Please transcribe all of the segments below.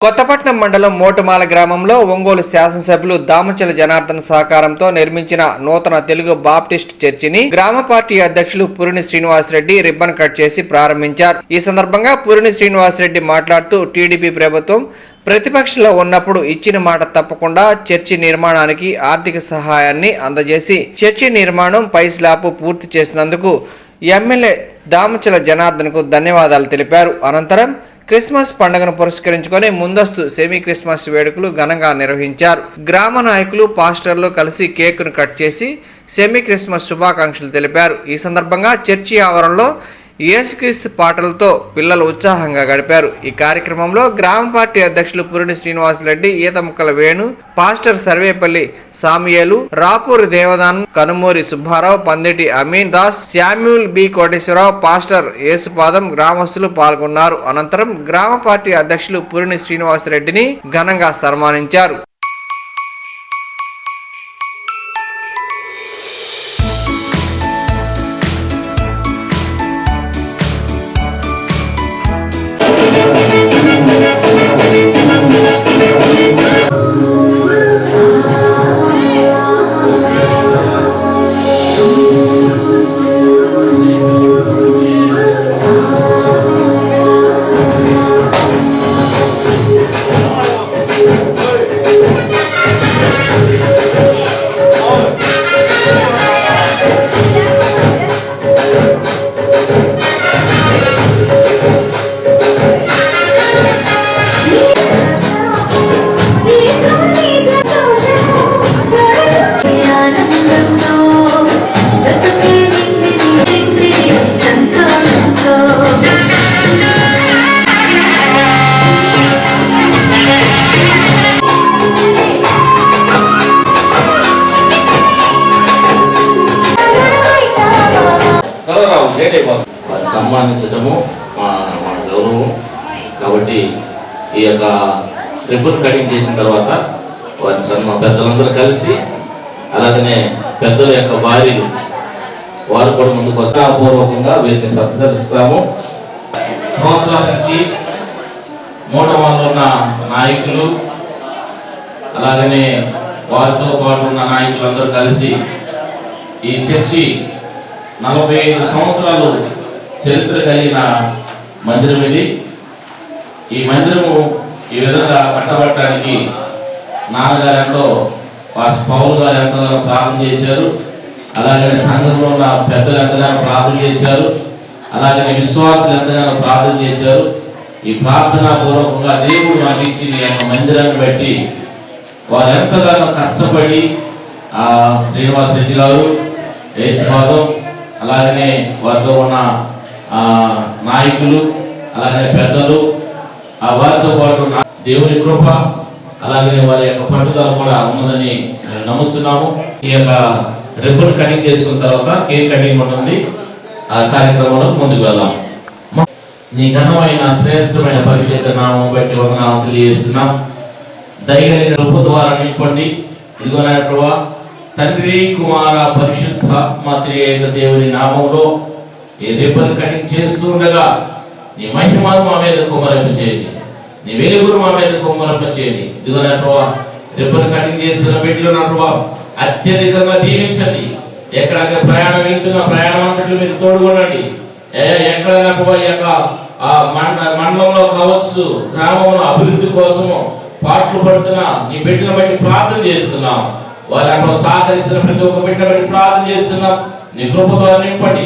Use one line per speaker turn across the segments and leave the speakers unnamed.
కొత్తపట్నం మండలం మోటుమాల గ్రామంలో ఒంగోలు శాసనసభ్యులు దామచల జనార్దన్ సహకారంతో నిర్మించిన నూతన తెలుగు బాప్టిస్ట్ చర్చిని గ్రామ పార్టీ అధ్యక్షులు పురిని శ్రీనివాసరెడ్డి రిబ్బన్ కట్ చేసి ప్రారంభించారు. ఈ సందర్భంగా పురిని శ్రీనివాసరెడ్డి మాట్లాడుతూ టీడీపీ ప్రభుత్వం ప్రతిపక్షంలో ఉన్నప్పుడు ఇచ్చిన మాట తప్పకుండా చర్చి నిర్మాణానికి ఆర్థిక సహాయాన్ని అందజేసి చర్చి నిర్మాణం పై స్లాబ్ పూర్తి చేసినందుకు ఎమ్మెల్యే దామచల జనార్దన్ కు ధన్యవాదాలు తెలిపారు. అనంతరం క్రిస్మస్ పండుగను పురస్కరించుకొని ముందస్తు సెమీ క్రిస్మస్ వేడుకలు ఘనంగా నిర్వహించారు. గ్రామ నాయకులు, పాస్టర్లు కలిసి కేకును కట్ చేసి సెమీ క్రిస్మస్ శుభాకాంక్షలు తెలిపారు. ఈ సందర్భంగా చర్చి ఆవరణలో యేసుక్రీస్తు పాటలతో పిల్లలు ఉత్సాహంగా గడిపారు. ఈ కార్యక్రమంలో గ్రామ పార్టీ అధ్యక్షులు Purini Srinivasareddy, Eethamukkala Venu, pastor Sarvepalli Samiyelu, Rapuri Devadan, Kanumuri Subbarao, Panditi Amin Das, Samuel B Koteswararao, pastor Yesupadam, గ్రామస్తులు పాల్గొన్నారు. అనంతరం గ్రామ పార్టీ అధ్యక్షులు పురిని శ్రీనివాసరెడ్డిని ఘనంగా సన్మానించారు.
సన్మానించటము మా గౌరవం కాబట్టి ఈ యొక్క రిబ్బన్ కటింగ్ చేసిన తర్వాత వారి పెద్దలందరూ కలిసి అలాగనే పెద్దల యొక్క భార్యలు వారు కూడా ముందుకు వస్తాపూర్వకంగా వీరిని సత్కరిస్తాము. ప్రోత్సహించి మూడవలో ఉన్న నాయకులు అలాగనే వారితో పాటు ఉన్న నాయకులందరూ కలిసి ఈ చర్చి 45 సంవత్సరాలు చరిత్ర కలిగిన మందిరం ఇది. ఈ మందిరము ఈ విధంగా కట్టబట్టడానికి నాన్నగారు ఎంతో, పౌలు గారు ఎంతగానో ప్రార్థన చేశారు. అలాగే సంఘంలో ఉన్న పెద్దలు ఎంతగానో ప్రార్థన చేశారు. అలాగే విశ్వాసులు ఎంతగానో ప్రార్థన చేశారు. ఈ ప్రార్థనా పూర్వకంగా దేవుడు నాకు ఇచ్చిన ఈ యొక్క మందిరాన్ని బట్టి వారు ఎంతగానో కష్టపడి శ్రీనివాసరెడ్డి గారు, యేసుపాదం, అలాగనే వారితో ఉన్న నాయకులు, అలాగే పెద్దలు, వారితో పాటు దేవుని కృప అలాగే వారి యొక్క పట్టుదల కూడా ఉన్నదని నమ్ముతున్నాము. ఈ యొక్క రిబ్బన్ కటింగ్ చేసుకున్న తర్వాత కేక్ కటింగ్ ఉంటుంది. ఆ కార్యక్రమంలో ముందుకు వెళ్దాం. నీ ఘనమైన శ్రేష్టమైన పరిశుద్ధ నామం బట్టి వందనాలు తెలియజేస్తున్నాం. దయగలిగిన కృప ద్వారా నింపండి. ఇదిగో నా ప్రభువా, తండ్రి, కుమార, పరిశుద్ధాత్మ త్రియేక దేవుని నామంలో ఈ రిబ్బన్ కటింగ్ చేస్తూ ఉండగా నీ మహిమను మా మీద కుమ్మరింప చేయండి, నీ వెలుగును మా మీద కుమ్మరింప చేయండి. ఇదిగో నా ప్రభువా, రిబ్బన్ కటింగ్ చేస్తున్న బిడ్డలు నా ప్రభువా అత్యధికంగా దీవించండి. ఎక్కడైనా ప్రయాణం వెళ్తున్న ప్రయాణమంతట్లు మీరు తోడుకోనండి. ఎక్కడైనా ప్రభువా ఈ యొక్క మండలంలో కావచ్చు, గ్రామంలో అభివృద్ధి కోసము పాటలు పడుతున్న నీ బిడ్డలను బట్టి ప్రార్థన చేస్తున్నాం. వారిని సహకరిస్తున్న ప్రతి ఒక్క బిడ్డను బట్టి ప్రార్థన చేస్తున్నాం. నీ కృప ద్వారా నింపండి.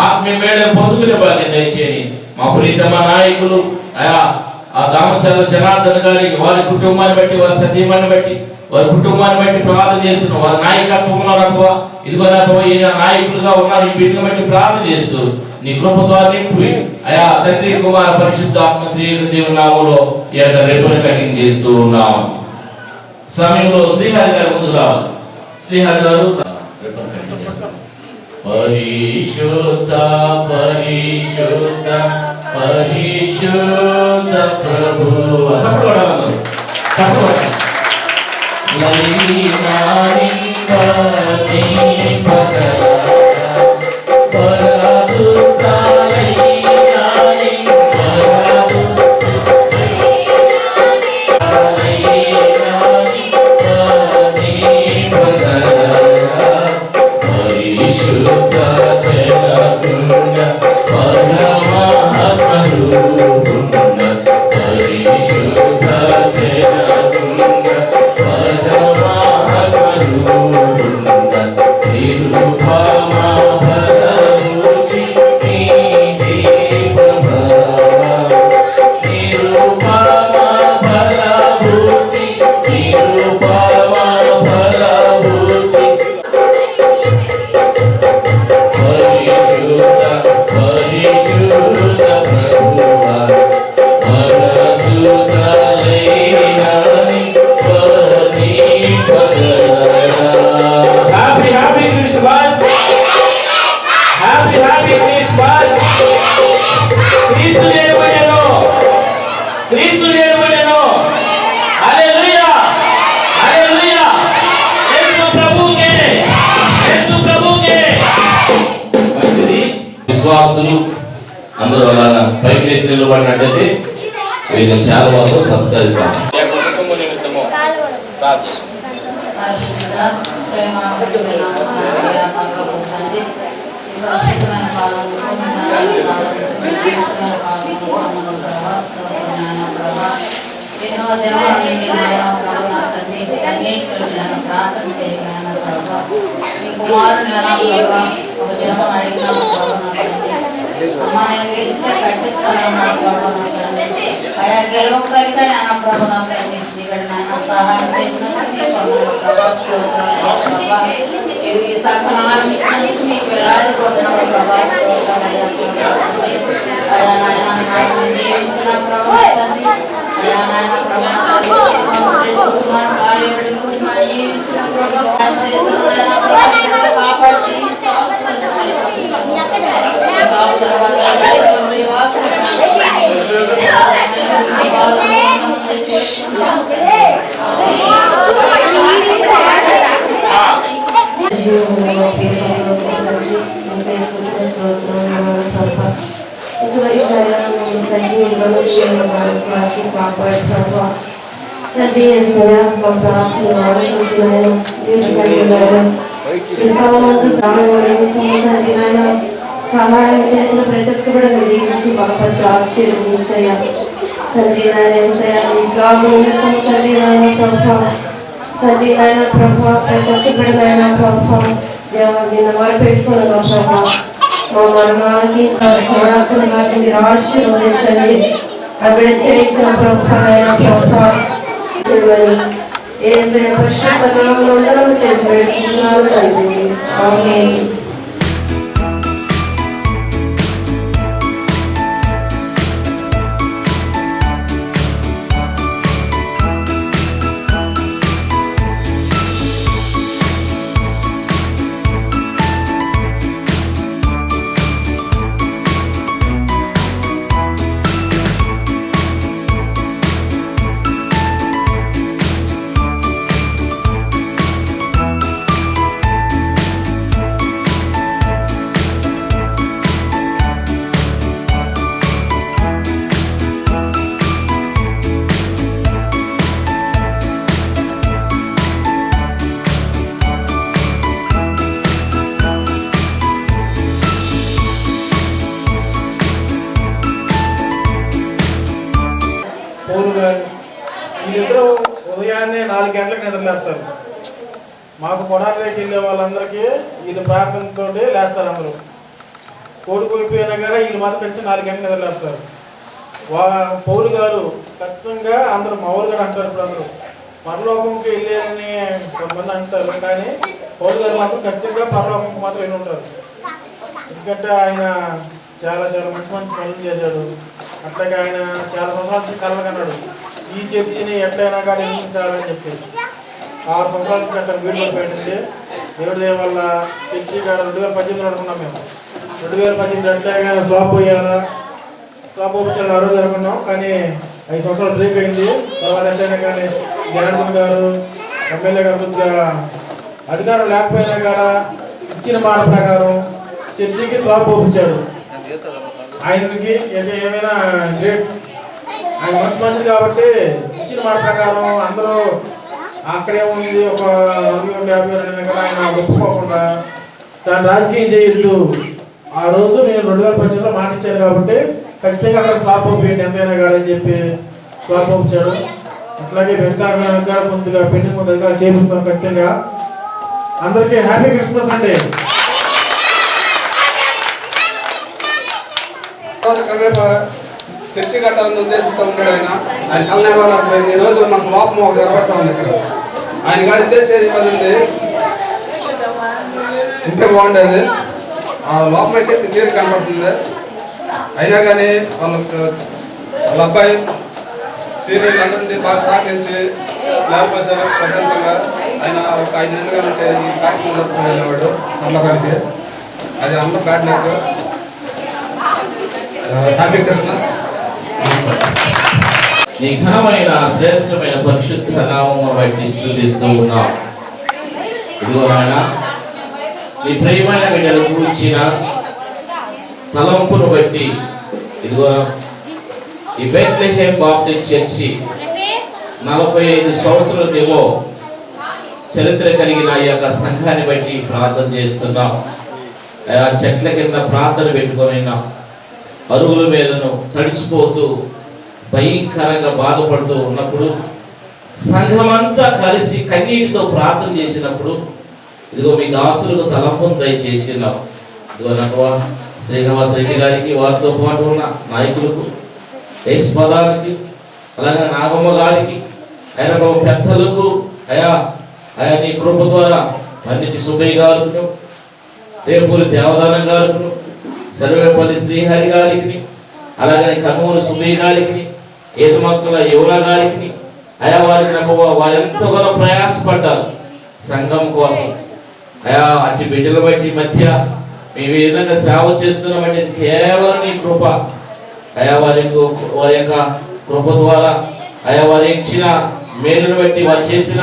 ఆత్మీయ మేళను పొందుకునే భాగ్యం దయచేయండి. మా ప్రీతమ నాయకులు దామచల జనార్దన్ గారికి, వారి కుటుంబాన్ని బట్టి, వారి సతీమాన్ని బట్టి, వారి కుటుంబాన్ని బట్టి ప్రార్థన చేస్తున్నాం. వారి నాయకత్వంలో రబ్బా ఇదిగో రబ్బా ఈ నాయకులుగా ఉన్నారు. ఈ బిడ్డను బట్టి ప్రార్థన చేస్తూ నీ కృప ద్వారా నింపి తండ్రి, కుమార, పరిశుద్ధాత్మ త్రియేక దేవుని నామములో ఈ యొక్క రిబ్బన్ కటింగ్ చేస్తూ ఉన్నాం. సమయంలో శ్రీహరి గారు ముందు రావాలి. శ్రీహరి గారు రిబ్బన్ కటింగ్ చేస్తారు. పరిశుద్ధ పరిశుద్ధ పరిశుద్ధ ప్రభువా, చప్పట్లు చప్పట్లు లైనాని పతి పదరా పరదుతాలైనాని పరదు అందరూ అలా పైకి లేచి నిలబడినట్టయితే వీళ్ళ శాలవాతో సత్కరిద్దాం.
ఎన్నో దేవాలయం ప్రార్థన చేయగలను ప్రభావ మీ కుమారుని ఒక జన్మ అడిగినాను అమ్మా నేను గెలిస్తే కట్టిస్తానన్నా ప్రభావ అయా గెలవకపోయితే నాన్న ప్రభావ ఇక్కడ నాన్న సహాయం చేసినందుకు ప్రభావ ఇవి సకలాన్ని మీకు వేలాది కోరుతున్నాను ప్రభావ అయా నాయన జీవించిన ప్రభావ అయా నాయన ప్రభావ
సహాయం చేసిన ప్రతి ఒక్క కూడా దీవించి బలపరిచి ఆశీర్వదించయ్యా తండ్రి నాయన స్వామి తండ్రి నాయన ప్రభావ తండ్రి నాయన ప్రభావ ప్రతి ఒక్క బిడ్డలైన ప్రభావ దేవాన్ని మొరపెట్టుకున్న ప్రభావ మా మరణానికి చూడాలని మీరు ఆశీర్వదించండి అవిడ చేయించిన ప్రభావైన ప్రభావ ఏసే పరిశుద్ధ నామములో వందనము చేసి వేడుకుంటున్నాను తండ్రి ఆమేన్.
వీళ్ళిద్దరూ ఉదయాన్నే 4 గంటలకు నిద్రలేస్తారు. మాకు పొడాలకి వెళ్ళే వాళ్ళందరికీ వీళ్ళు ప్రార్థనతో లేస్తారు. అందరూ కోడిపోయిపోయినా కూడా వీళ్ళు మాత్రం ఖచ్చితంగా 4 గంటలకు నిద్రలేస్తారు. పౌలు గారు ఖచ్చితంగా అందరూ మా ఊరు గారు అంటారు. ఇప్పుడు అందరూ పరలోకంకి వెళ్ళారని కొంతమంది అంటారు, కానీ పౌలు గారు మాత్రం ఖచ్చితంగా పరలోకంకి మాత్రం వెళ్ళి ఉంటారు. ఎందుకంటే ఆయన చాలా చాలా మంచి మంచి పనులు చేశాడు. అట్లాగే ఆయన చాలా సంవత్సరాల నుంచి కలలు కన్నాడు, ఈ చర్చిని ఎట్లయినా కానీ నిర్మించాలని చెప్పి. 6 సంవత్సరాల నుంచి అంటే వీడియో పెట్టండి. దేవుడి దేవ వల్ల చర్చి 2018 అనుకున్నాం మేము. 2018 ఎట్లాగా స్లాబ్ పోయాలా, స్లాబ్ పోయించాలి ఆ రోజు అనుకున్నాం. కానీ 5 సంవత్సరాలు బ్రేక్ అయింది. తర్వాత ఎట్లయినా కానీ జనార్దన్ గారు ఎమ్మెల్యే గారు కొద్దిగా అధికారం లేకపోయినా కూడా ఇచ్చిన మాట ప్రకారం చర్చికి స్లాబ్ పోయించాడు. ఆయనకి ఏమైనా గ్రేట్, ఆయన మనసు మంచిది కాబట్టి ఇచ్చిన మాట ప్రకారం అందరూ అక్కడే ఉంది. ఒక 40-50 కదా ఆయన ఒప్పుకోకుండా దాన్ని రాజకీయం చేయొద్దు. ఆ రోజు నేను 2018లో మాట ఇచ్చాను కాబట్టి ఖచ్చితంగా అక్కడ స్లాబ్ పోయింది ఎంతైనా కాడని చెప్పి స్లాబ్ పోయించాడు. అట్లాగే వెంకటాగానికి కూడా కొద్దిగా పెండింగ్ ఉంది, అది చేపిస్తాం ఖచ్చితంగా. అందరికీ హ్యాపీ క్రిస్మస్ అండి.
చర్చి కట్టాలన్న ఉద్దేశంతో ఉన్నాడు ఆయన. ఆయన కలనేవాళ్ళు ఈ రోజు మాకు లోపం ఒకటి నిలబడతా ఉంది. ఇక్కడ ఆయన కాదు ఇదే స్టేజ్ ఉంది, ఇంతే బాగుండేది. ఆ లోపం అయితే క్లియర్ కనబడుతుంది. అయినా కానీ వాళ్ళ అబ్బాయి సీనియర్లు అందరినీ బాగా సహకరించి స్లాబ్ వేశారు ప్రశాంతంగా. ఆయన ఒక 5 నెలలుగా ఉంటే ఈ కార్యక్రమం జరుపుకుని వెళ్ళేవాడు నల్లకానికి. అది అందరూ కాడినట్టు. Happy Christmas.
నీ ఘనమైన శ్రేష్టమైన పరిశుద్ధ నామమును బట్టి స్తుతిస్తూ ఉన్నాం. ఇదిగో నాయన, నీ ప్రియమైన బిడ్డలు కూర్చిన తలంపును బట్టి ఇదిగో ఈ బెత్లెహేమ్ బాప్టిస్ట్ చర్చి 45 సంవత్సరాలకేమో చరిత్ర కలిగిన ఈ యొక్క సంఘాన్ని బట్టి ప్రార్థన చేస్తున్నాం. ఆ చెట్ల కింద ప్రార్థన పెట్టుకొని అరుగుల మీదను తడిచిపోతూ భయంకరంగా బాధపడుతూ ఉన్నప్పుడు సంఘమంతా కలిసి కన్నీటితో ప్రార్థన చేసినప్పుడు ఇదిగో మీ దాసులకు తలంపును దయచేసినాం. ఇదిగో నాకు శ్రీనివాస రెడ్డి గారికి, వారితో పాటు ఉన్న నాయకులకు, పదానికి, అలాగే నాగమ్మ గారికి, ఆయన పెద్దలకు, అయా నీ కృప ద్వారా మన్నిటి సుబ్బయ్య గారును, రేపూరి దేవదానం గారును, సర్వేపల్లి శ్రీహరి గారికి, అలాగే కర్నూలు సుబ్బయ్య గారికి, ఏసుమక్కుల యువన గారికి, అయా వారికి వారు ఎంతగానో ప్రయాసపడ్డారు సంఘం కోసం. అయా అట్టి బిడ్డల బట్టి మధ్య మేము ఈ విధంగా సేవ చేస్తున్నామంటే కేవలం నీ కృప. అయా వారి యొక్క కృప ద్వారా అయా వారు ఇచ్చిన మేలును బట్టి, వారు చేసిన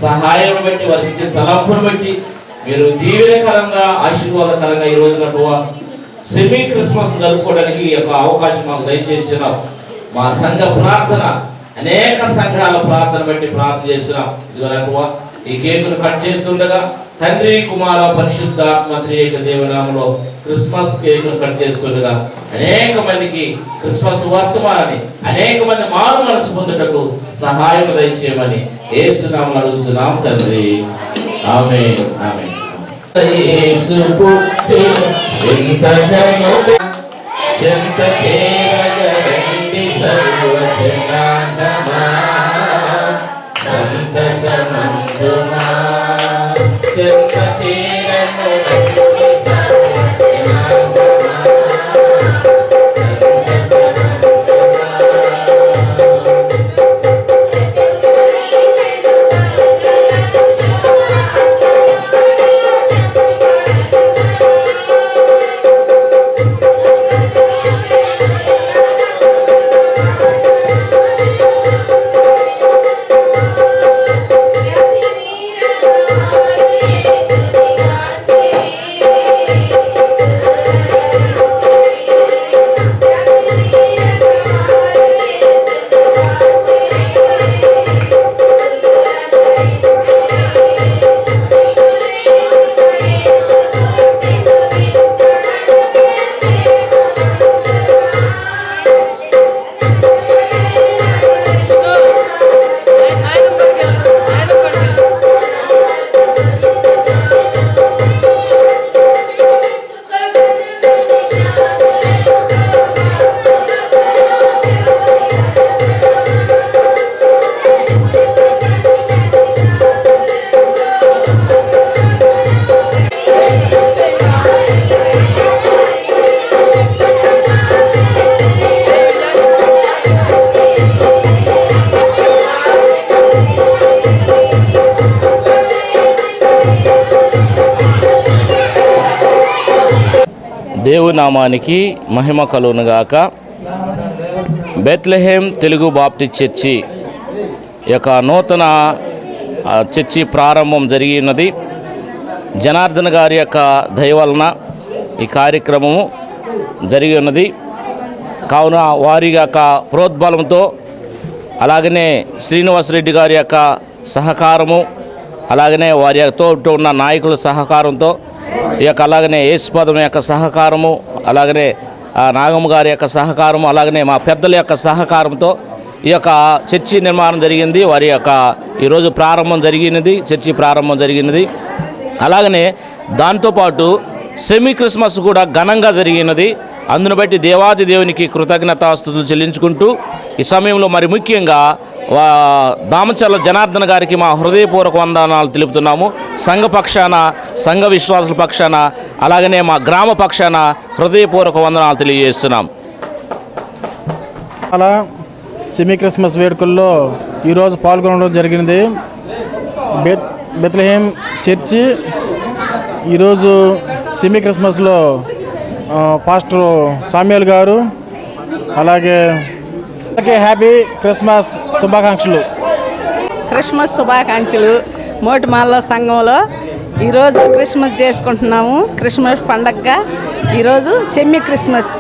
సహాయం బట్టి, వారికి ఇచ్చిన తలంపును బట్టి మీరు దీవెనకరంగా ఆశీర్వాదకరంగా ఈ రోజున సెమీ క్రిస్మస్ జరుపుకోవడానికి ఈ యొక్క అవకాశం మాకు దయచేసినాం. మా సంఘ ప్రార్థన అనేక సంఘాల ప్రార్థన బట్టి ప్రార్థన చేస్తున్నాం. ఇదిగో ఈ కేకును కట్ చేస్తుండగా తండ్రి, కుమార, పరిశుద్ధాత్మ త్రియేక దేవునామములో క్రిస్మస్ కేకును కట్ చేస్తుండగా అనేక మందికి క్రిస్మస్ వర్తమానాన్ని, అనేక మంది మారు మనసు పొందుటకు సహాయం దయచేయమని యేసునామములో అడుగుతున్నాం తండ్రి. ఆమేన్. ఆమేన్. యేసు పుట్టి ఇంతనను చెంత చేరగండి సర్వజనాంగమా సంతసమందుమా చెంత చేరను రండి సర్వజనాంగమా దేవునామానికి మహిమ కలుగునుగాక. బెత్లెహేమ్ తెలుగు బాప్టిస్ట్ చర్చి యొక్క నూతన చర్చి ప్రారంభం జరిగినది. జనార్దన్ గారి యొక్క దయ వలన ఈ కార్యక్రమము జరిగి ఉన్నది. కావున వారి యొక్క ప్రోద్బలంతో, అలాగనే శ్రీనివాస రెడ్డి గారి యొక్క సహకారము, అలాగనే వారితో ఉన్న నాయకుల సహకారంతో, ఈ యొక్క అలాగనే యేసుపదం యొక్క సహకారము, అలాగనే నాగమ్మ గారి యొక్క సహకారము, అలాగనే మా పెద్దల యొక్క సహకారంతో ఈ యొక్క చర్చి నిర్మాణం జరిగింది. వారి యొక్క ఈరోజు ప్రారంభం జరిగినది, చర్చి ప్రారంభం జరిగినది. అలాగనే దాంతోపాటు సెమీ క్రిస్మస్ కూడా ఘనంగా జరిగినది. అందును బట్టి దేవాది దేవునికి కృతజ్ఞతాస్తుతులు చెల్లించుకుంటూ ఈ సమయంలో మరి ముఖ్యంగా దామచర్ల జనార్దన్ గారికి మా హృదయపూర్వక వందనాలు తెలుపుతున్నాము. సంఘ పక్షాన, సంఘ విశ్వాసుల పక్షాన, అలాగనే మా గ్రామ పక్షాన హృదయపూర్వక వందనాలు తెలియజేస్తున్నాం.
అలా సెమీ క్రిస్మస్ వేడుకల్లో ఈరోజు పాల్గొనడం జరిగినది. బెత్లెహేమ్ చర్చి ఈరోజు సెమీ క్రిస్మస్లో పాస్టర్ సామ్యూల్ గారు, అలాగే హ్యాపీ క్రిస్మస్ శుభాకాంక్షలు.
క్రిస్మస్ శుభాకాంక్షలు. మోటిమాల సంఘంలో ఈరోజు క్రిస్మస్ చేసుకుంటున్నాము. క్రిస్మస్ పండగగా ఈరోజు సెమీ క్రిస్మస్